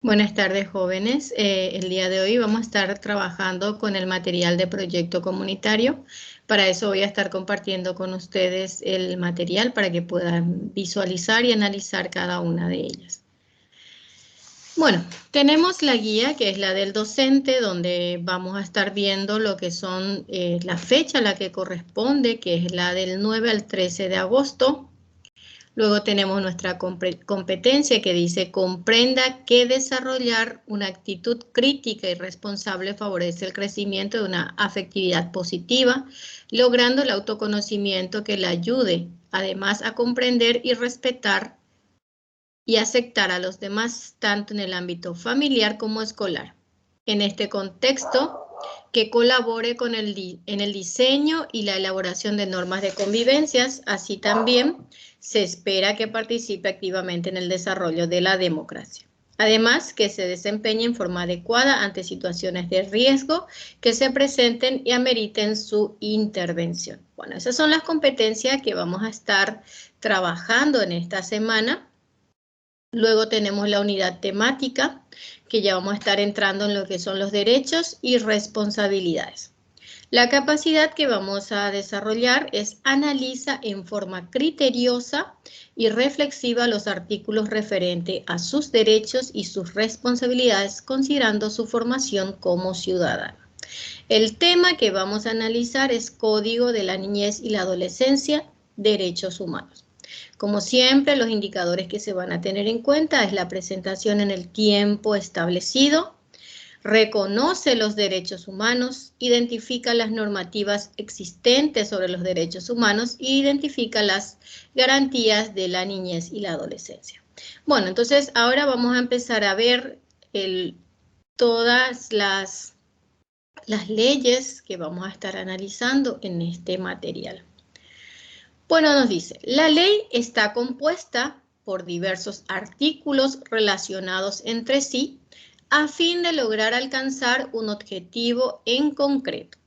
Buenas tardes, jóvenes. El día de hoy vamos a estar trabajando con el material de proyecto comunitario. Para eso voy a estar compartiendo con ustedes el material para que puedan visualizar y analizar cada una de ellas. Bueno, tenemos la guía que es la del docente, donde vamos a estar viendo lo que son la fecha a la que corresponde, que es la del 9 al 13 de agosto. Luego tenemos nuestra competencia que dice comprenda que desarrollar una actitud crítica y responsable favorece el crecimiento de una afectividad positiva, logrando el autoconocimiento que le ayude además a comprender y respetar y aceptar a los demás tanto en el ámbito familiar como escolar. En este contexto, que colabore en el diseño y la elaboración de normas de convivencias, así también se espera que participe activamente en el desarrollo de la democracia. Además, que se desempeñe en forma adecuada ante situaciones de riesgo que se presenten y ameriten su intervención. Bueno, esas son las competencias que vamos a estar trabajando en esta semana. Luego tenemos la unidad temática, que ya vamos a estar entrando en lo que son los derechos y responsabilidades. La capacidad que vamos a desarrollar es analiza en forma criteriosa y reflexiva los artículos referentes a sus derechos y sus responsabilidades, considerando su formación como ciudadano. El tema que vamos a analizar es Código de la Niñez y la Adolescencia, Derechos Humanos. Como siempre, los indicadores que se van a tener en cuenta es la presentación en el tiempo establecido, reconoce los derechos humanos, identifica las normativas existentes sobre los derechos humanos e identifica las garantías de la niñez y la adolescencia. Bueno, entonces ahora vamos a empezar a ver todas las leyes que vamos a estar analizando en este material. Bueno, nos dice, la ley está compuesta por diversos artículos relacionados entre sí a fin de lograr alcanzar un objetivo en concreto.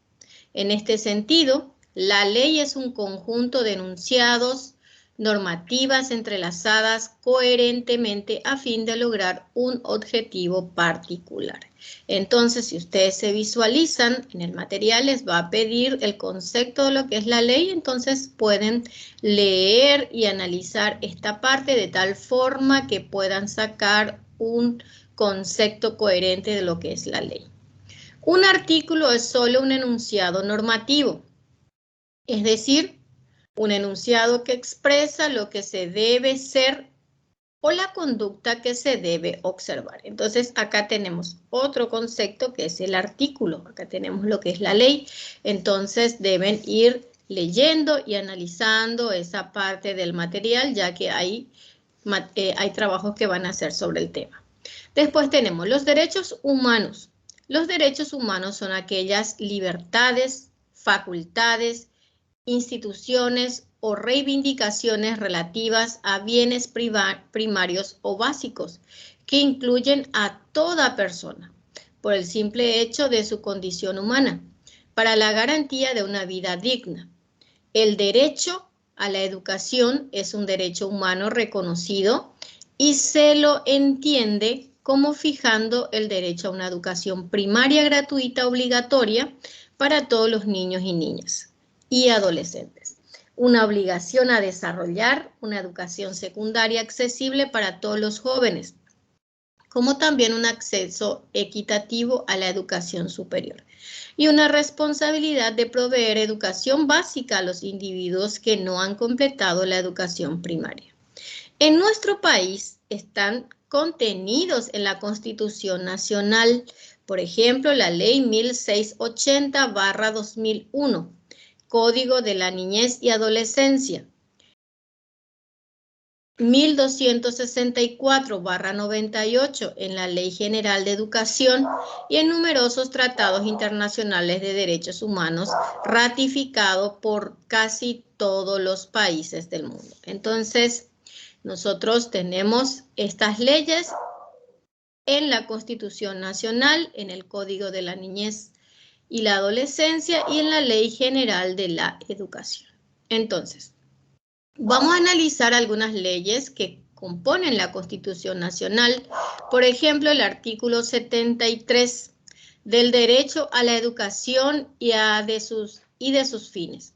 En este sentido, la ley es un conjunto de enunciados, normativas entrelazadas coherentemente a fin de lograr un objetivo particular. Entonces, si ustedes se visualizan en el material, les va a pedir el concepto de lo que es la ley, entonces pueden leer y analizar esta parte de tal forma que puedan sacar un concepto coherente de lo que es la ley. Un artículo es solo un enunciado normativo, es decir, un enunciado que expresa lo que se debe ser o la conducta que se debe observar. Entonces, acá tenemos otro concepto que es el artículo. Acá tenemos lo que es la ley. Entonces, deben ir leyendo y analizando esa parte del material, ya que hay trabajos que van a hacer sobre el tema. Después tenemos los derechos humanos. Los derechos humanos son aquellas libertades, facultades, instituciones o reivindicaciones relativas a bienes primarios o básicos que incluyen a toda persona por el simple hecho de su condición humana para la garantía de una vida digna. El derecho a la educación es un derecho humano reconocido y se lo entiende como fijando el derecho a una educación primaria gratuita obligatoria para todos los niños y niñas y adolescentes. Una obligación a desarrollar una educación secundaria accesible para todos los jóvenes, como también un acceso equitativo a la educación superior. Y una responsabilidad de proveer educación básica a los individuos que no han completado la educación primaria. En nuestro país están contenidos en la Constitución Nacional, por ejemplo, la Ley 1680/2001, Código de la Niñez y Adolescencia, 1264/98 en la Ley General de Educación y en numerosos tratados internacionales de derechos humanos ratificados por casi todos los países del mundo. Entonces, nosotros tenemos estas leyes en la Constitución Nacional, en el Código de la Niñez y la Adolescencia y en la Ley General de la Educación. Entonces, vamos a analizar algunas leyes que componen la Constitución Nacional. Por ejemplo, el artículo 73 del derecho a la educación y de sus fines.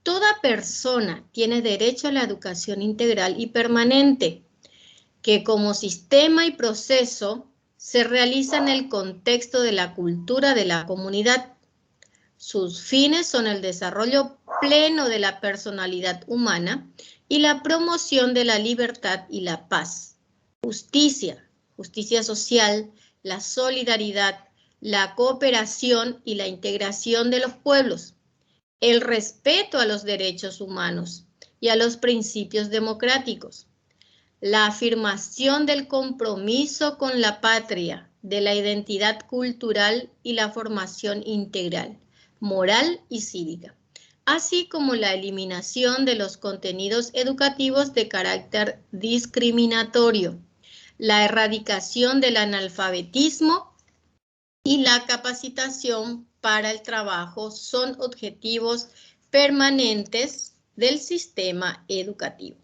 Toda persona tiene derecho a la educación integral y permanente, que como sistema y proceso se realiza en el contexto de la cultura de la comunidad. Sus fines son el desarrollo pleno de la personalidad humana y la promoción de la libertad y la paz. Justicia social, la solidaridad, la cooperación y la integración de los pueblos. El respeto a los derechos humanos y a los principios democráticos. La afirmación del compromiso con la patria, de la identidad cultural y la formación integral, moral y cívica, así como la eliminación de los contenidos educativos de carácter discriminatorio, la erradicación del analfabetismo y la capacitación para el trabajo son objetivos permanentes del sistema educativo.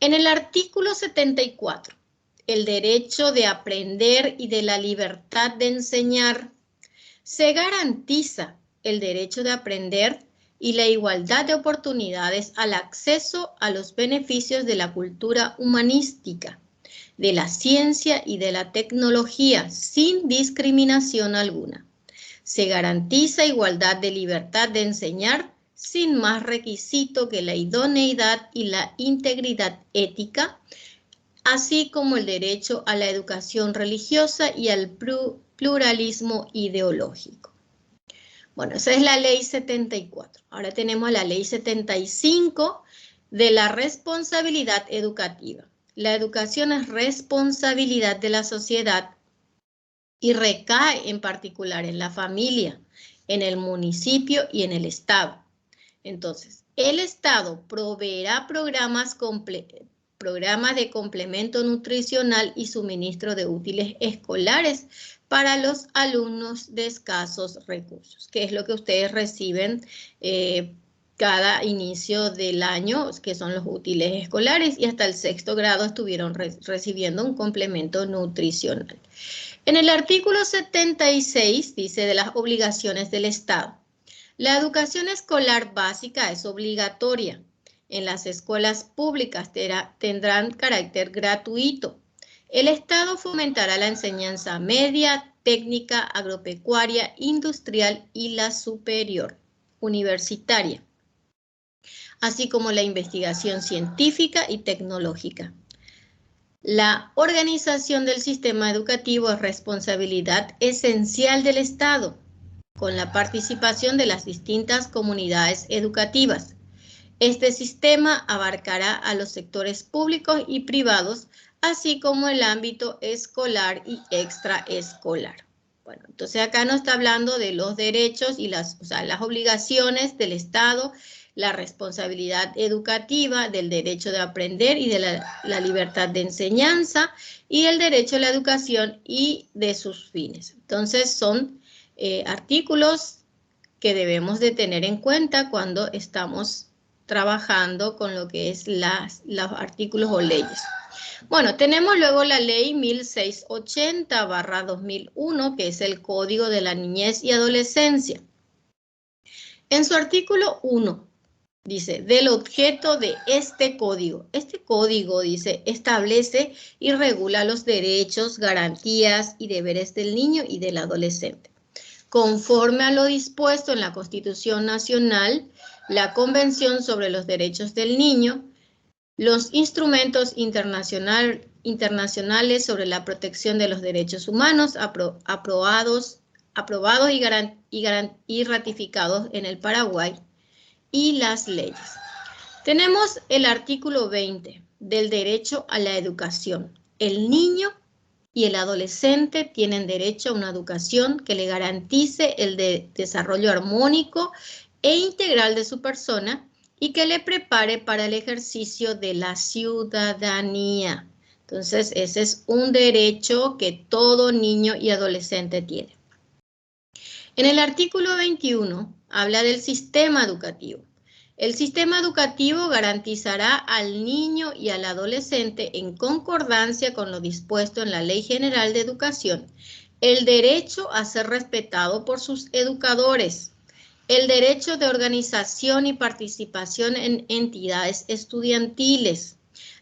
En el artículo 74, el derecho de aprender y de la libertad de enseñar, se garantiza el derecho de aprender y la igualdad de oportunidades al acceso a los beneficios de la cultura humanística, de la ciencia y de la tecnología, sin discriminación alguna. Se garantiza igualdad de libertad de enseñar sin más requisito que la idoneidad y la integridad ética, así como el derecho a la educación religiosa y al pluralismo ideológico. Bueno, esa es la ley 74. Ahora tenemos la ley 75 de la responsabilidad educativa. La educación es responsabilidad de la sociedad y recae en particular en la familia, en el municipio y en el Estado. Entonces, el Estado proveerá programas de complemento nutricional y suministro de útiles escolares para los alumnos de escasos recursos, que es lo que ustedes reciben cada inicio del año, que son los útiles escolares, y hasta el 6º grado estuvieron recibiendo un complemento nutricional. En el artículo 76 dice de las obligaciones del Estado. La educación escolar básica es obligatoria. En las escuelas públicas tendrán carácter gratuito. El Estado fomentará la enseñanza media, técnica, agropecuaria, industrial y la superior, universitaria, así como la investigación científica y tecnológica. La organización del sistema educativo es responsabilidad esencial del Estado, con la participación de las distintas comunidades educativas. Este sistema abarcará a los sectores públicos y privados, así como el ámbito escolar y extraescolar. Bueno, entonces acá nos está hablando de los derechos y las obligaciones del Estado, la responsabilidad educativa, del derecho de aprender y de la libertad de enseñanza, y el derecho a la educación y de sus fines. Entonces son artículos que debemos de tener en cuenta cuando estamos trabajando con lo que es los artículos o leyes. Bueno, tenemos luego la ley 1680/2001, que es el Código de la Niñez y Adolescencia. En su artículo 1, dice, del objeto de este código. Este código, dice, establece y regula los derechos, garantías y deberes del niño y del adolescente. Conforme a lo dispuesto en la Constitución Nacional, la Convención sobre los Derechos del Niño, los instrumentos internacionales sobre la protección de los derechos humanos aprobados y ratificados en el Paraguay, y las leyes. Tenemos el artículo 20 del derecho a la educación. El niño y el adolescente tienen derecho a una educación que le garantice el desarrollo armónico e integral de su persona y que le prepare para el ejercicio de la ciudadanía. Entonces, ese es un derecho que todo niño y adolescente tiene. En el artículo 21 habla del sistema educativo. El sistema educativo garantizará al niño y al adolescente, en concordancia con lo dispuesto en la Ley General de Educación, el derecho a ser respetado por sus educadores, el derecho de organización y participación en entidades estudiantiles,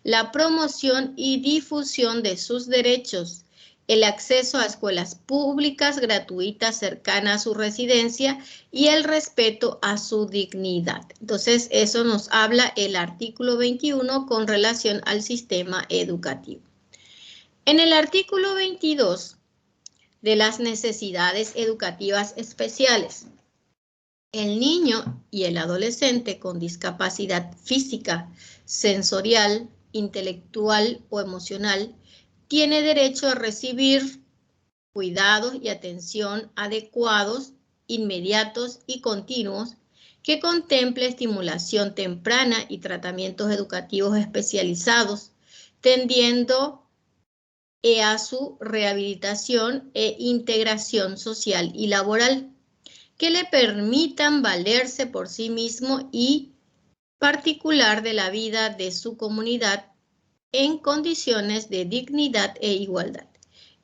la promoción y difusión de sus derechos, el acceso a escuelas públicas gratuitas cercanas a su residencia y el respeto a su dignidad. Entonces, eso nos habla el artículo 21 con relación al sistema educativo. En el artículo 22 de las necesidades educativas especiales, el niño y el adolescente con discapacidad física, sensorial, intelectual o emocional tiene derecho a recibir cuidados y atención adecuados, inmediatos y continuos que contemple estimulación temprana y tratamientos educativos especializados, tendiendo a su rehabilitación e integración social y laboral, que le permitan valerse por sí mismo y particular de la vida de su comunidad en condiciones de dignidad e igualdad.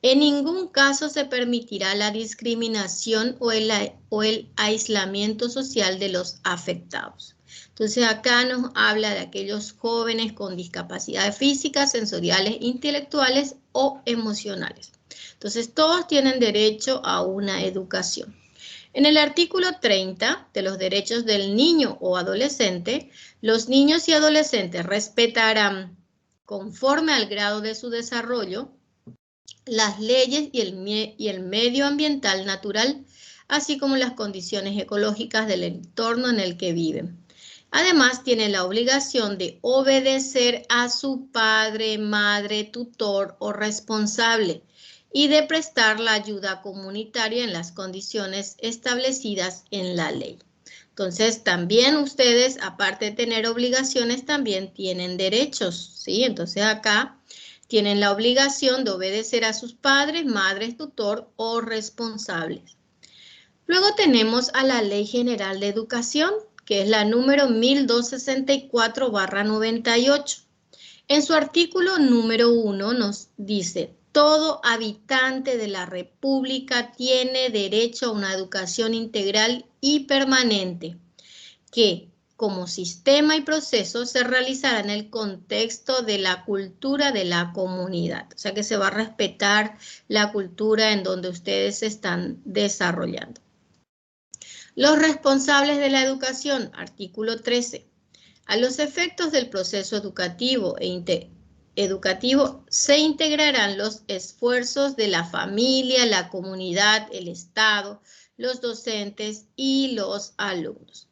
En ningún caso se permitirá la discriminación o el aislamiento social de los afectados. Entonces acá nos habla de aquellos jóvenes con discapacidades físicas, sensoriales, intelectuales o emocionales. Entonces todos tienen derecho a una educación. En el artículo 30 de los derechos del niño o adolescente, los niños y adolescentes respetarán, conforme al grado de su desarrollo, las leyes y el medio ambiental natural, así como las condiciones ecológicas del entorno en el que viven. Además, tienen la obligación de obedecer a su padre, madre, tutor o responsable y de prestar la ayuda comunitaria en las condiciones establecidas en la ley. Entonces, también ustedes, aparte de tener obligaciones, también tienen derechos, ¿sí? Entonces, acá tienen la obligación de obedecer a sus padres, madres, tutor o responsables. Luego tenemos a la Ley General de Educación, que es la número 1264/98. En su artículo número 1 nos dice: todo habitante de la República tiene derecho a una educación integral y permanente, que como sistema y proceso se realizará en el contexto de la cultura de la comunidad. O sea que se va a respetar la cultura en donde ustedes se están desarrollando. Los responsables de la educación, artículo 13. A los efectos del proceso educativo se integrarán los esfuerzos de la familia, la comunidad, el Estado, los docentes y los alumnos.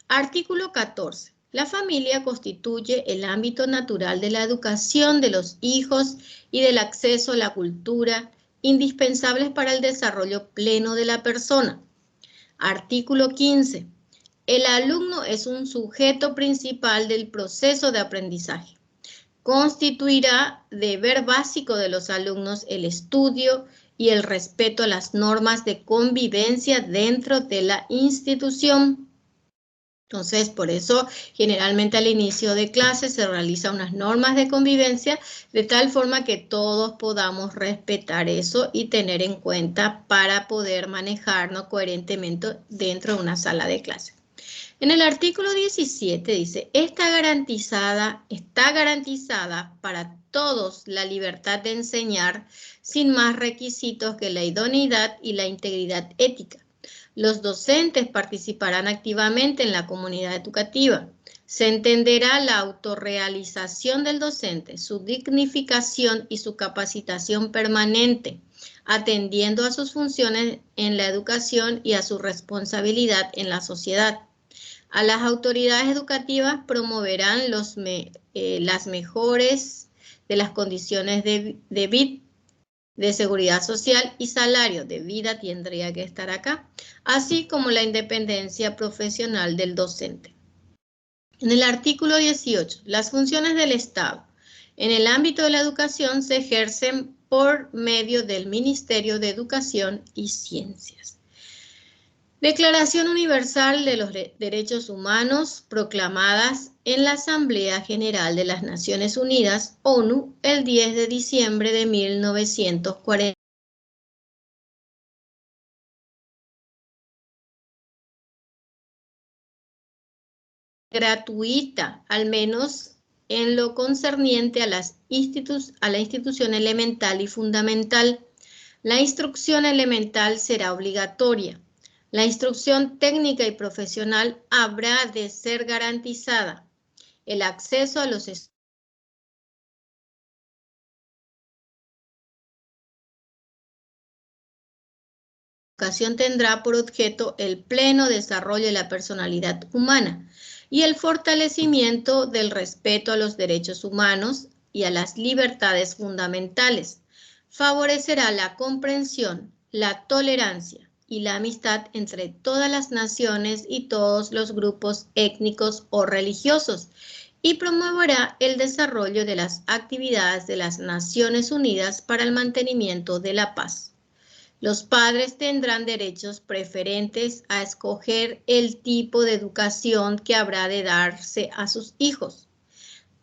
Artículo 14. La familia constituye el ámbito natural de la educación de los hijos y del acceso a la cultura, indispensables para el desarrollo pleno de la persona. Artículo 15. El alumno es un sujeto principal del proceso de aprendizaje. Constituirá deber básico de los alumnos el estudio y el respeto a las normas de convivencia dentro de la institución. Entonces, por eso, generalmente al inicio de clase se realizan unas normas de convivencia de tal forma que todos podamos respetar eso y tener en cuenta para poder manejarnos coherentemente dentro de una sala de clase. En el artículo 17 dice: está garantizada para todos la libertad de enseñar sin más requisitos que la idoneidad y la integridad ética. Los docentes participarán activamente en la comunidad educativa. Se entenderá la autorrealización del docente, su dignificación y su capacitación permanente, atendiendo a sus funciones en la educación y a su responsabilidad en la sociedad. A las autoridades educativas promoverán las mejores de las condiciones de seguridad social y salario de vida, tendría que estar acá, así como la independencia profesional del docente. En el artículo 18, las funciones del Estado en el ámbito de la educación se ejercen por medio del Ministerio de Educación y Ciencias. Declaración Universal de los Derechos Humanos proclamadas en la Asamblea General de las Naciones Unidas, ONU, el 10 de diciembre de 1940. Gratuita, al menos en lo concerniente a la institución elemental y fundamental. La instrucción elemental será obligatoria. La instrucción técnica y profesional habrá de ser garantizada. El acceso a los educación tendrá por objeto el pleno desarrollo de la personalidad humana y el fortalecimiento del respeto a los derechos humanos y a las libertades fundamentales. Favorecerá la comprensión, la tolerancia y la amistad entre todas las naciones y todos los grupos étnicos o religiosos y promoverá el desarrollo de las actividades de las Naciones Unidas para el mantenimiento de la paz. Los padres tendrán derechos preferentes a escoger el tipo de educación que habrá de darse a sus hijos.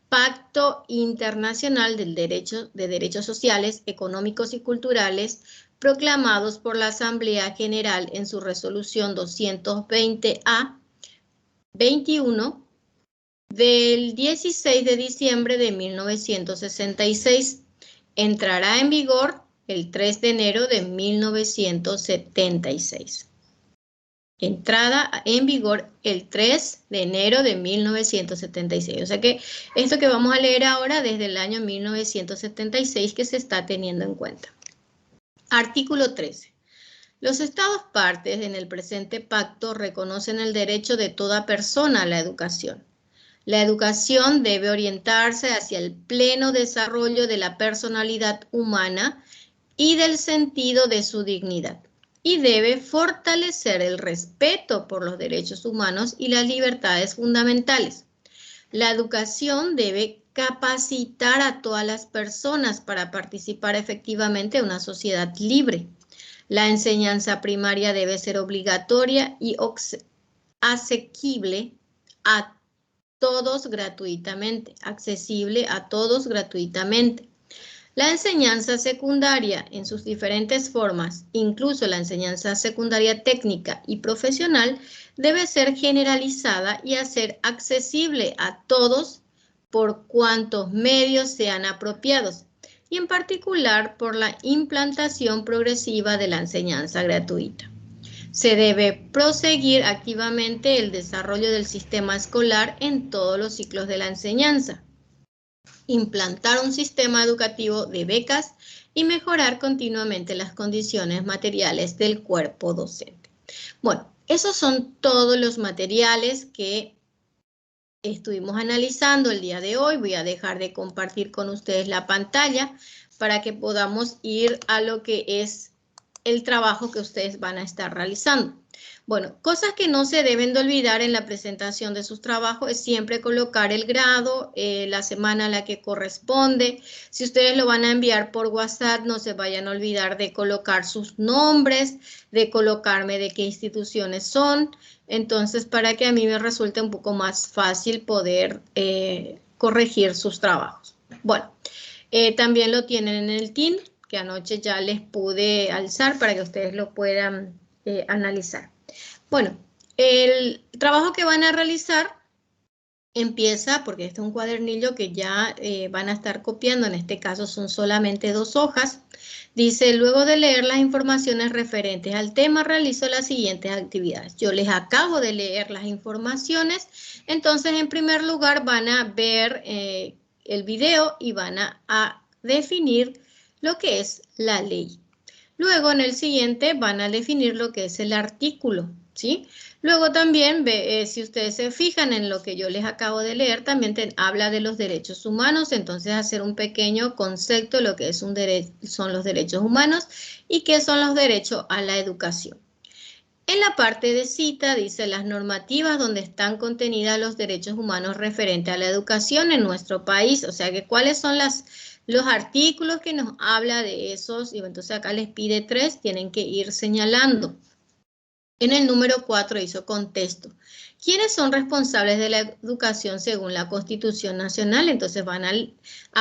Pacto Internacional de Derechos Sociales, Económicos y Culturales, proclamados por la Asamblea General en su resolución 220A 21 del 16 de diciembre de 1966. Entrará en vigor el 3 de enero de 1976. Entrada en vigor el 3 de enero de 1976. O sea que esto que vamos a leer ahora desde el año 1976 que se está teniendo en cuenta. Artículo 13. Los Estados partes en el presente pacto reconocen el derecho de toda persona a la educación. La educación debe orientarse hacia el pleno desarrollo de la personalidad humana y del sentido de su dignidad, y debe fortalecer el respeto por los derechos humanos y las libertades fundamentales. La educación debe capacitar a todas las personas para participar efectivamente en una sociedad libre. La enseñanza primaria debe ser obligatoria y asequible a todos gratuitamente, accesible a todos gratuitamente. La enseñanza secundaria en sus diferentes formas, incluso la enseñanza secundaria técnica y profesional, debe ser generalizada y hacer accesible a todos por cuantos medios sean apropiados, y en particular por la implantación progresiva de la enseñanza gratuita. Se debe proseguir activamente el desarrollo del sistema escolar en todos los ciclos de la enseñanza, implantar un sistema educativo de becas y mejorar continuamente las condiciones materiales del cuerpo docente. Bueno, esos son todos los materiales que estuvimos analizando el día de hoy. Voy a dejar de compartir con ustedes la pantalla para que podamos ir a lo que es el trabajo que ustedes van a estar realizando. Bueno, cosas que no se deben de olvidar en la presentación de sus trabajos es siempre colocar el grado, la semana a la que corresponde. Si ustedes lo van a enviar por WhatsApp, no se vayan a olvidar de colocar sus nombres, de colocarme de qué instituciones son. Entonces, para que a mí me resulte un poco más fácil poder corregir sus trabajos. Bueno, también lo tienen en el team, que anoche ya les pude alzar para que ustedes lo puedan analizar. Bueno, el trabajo que van a realizar empieza, porque este es un cuadernillo que ya van a estar copiando, en este caso son solamente 2 hojas. Dice, luego de leer las informaciones referentes al tema, realizo las siguientes actividades. Yo les acabo de leer las informaciones, entonces en primer lugar van a ver el video y van a definir lo que es la ley. Luego en el siguiente van a definir lo que es el artículo, ¿sí? Luego también, si ustedes se fijan en lo que yo les acabo de leer, también habla de los derechos humanos, entonces hacer un pequeño concepto de lo que son los derechos humanos y qué son los derechos a la educación. En la parte de cita dice las normativas donde están contenidas los derechos humanos referentes a la educación en nuestro país, o sea que cuáles son los artículos que nos habla de esos, y entonces acá les pide 3, tienen que ir señalando. En el número 4 hizo contesto. ¿Quiénes son responsables de la educación según la Constitución Nacional? Entonces van a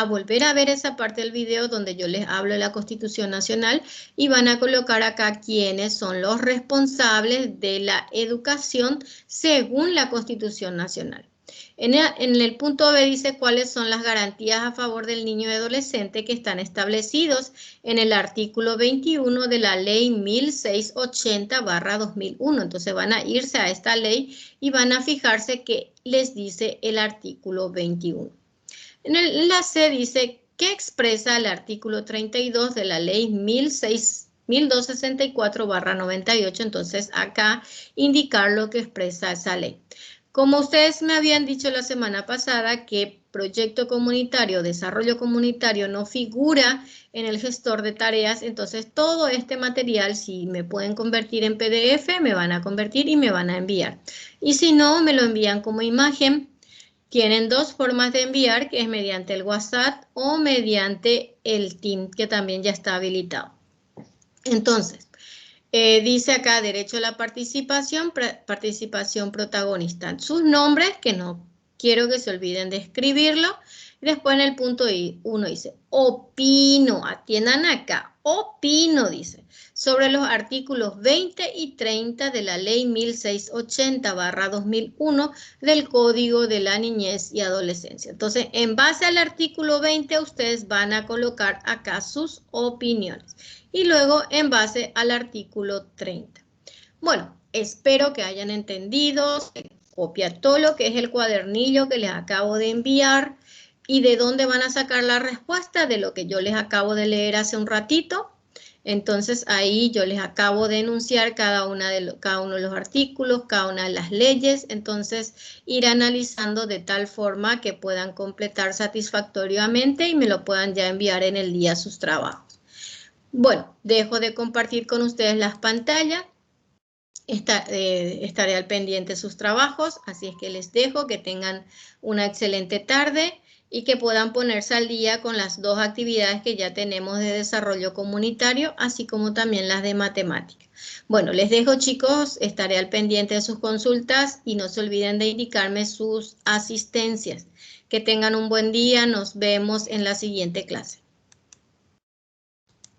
volver a ver esa parte del video donde yo les hablo de la Constitución Nacional y van a colocar acá quiénes son los responsables de la educación según la Constitución Nacional. En el punto B dice cuáles son las garantías a favor del niño y adolescente que están establecidos en el artículo 21 de la ley 1680/2001. Entonces van a irse a esta ley y van a fijarse qué les dice el artículo 21. En la C dice ¿qué expresa el artículo 32 de la ley 1264/98? Entonces acá indicar lo que expresa esa ley. Como ustedes me habían dicho la semana pasada que proyecto comunitario, desarrollo comunitario no figura en el gestor de tareas, entonces todo este material, si me pueden convertir en PDF, me van a convertir y me van a enviar. Y si no, me lo envían como imagen. Tienen dos formas de enviar, que es mediante el WhatsApp o mediante el Team, que también ya está habilitado. Entonces, dice acá derecho a la participación, participación protagonista. Sus nombres, que no quiero que se olviden de escribirlo. Y después en el punto 1 dice, opino, atiendan acá, opino, dice, sobre los artículos 20 y 30 de la ley 1680/2001 del Código de la Niñez y Adolescencia. Entonces, en base al artículo 20, ustedes van a colocar acá sus opiniones. Y luego en base al artículo 30. Bueno, espero que hayan entendido. Se copia todo lo que es el cuadernillo que les acabo de enviar. ¿Y de dónde van a sacar la respuesta? De lo que yo les acabo de leer hace un ratito. Entonces ahí yo les acabo de enunciar cada uno de los artículos, cada una de las leyes. Entonces ir analizando de tal forma que puedan completar satisfactoriamente y me lo puedan ya enviar en el día sus trabajos. Bueno, dejo de compartir con ustedes las pantallas. Estaré al pendiente de sus trabajos, así es que les dejo que tengan una excelente tarde y que puedan ponerse al día con las dos actividades que ya tenemos de desarrollo comunitario, así como también las de matemática. Bueno, les dejo, chicos, estaré al pendiente de sus consultas y no se olviden de indicarme sus asistencias. Que tengan un buen día, nos vemos en la siguiente clase.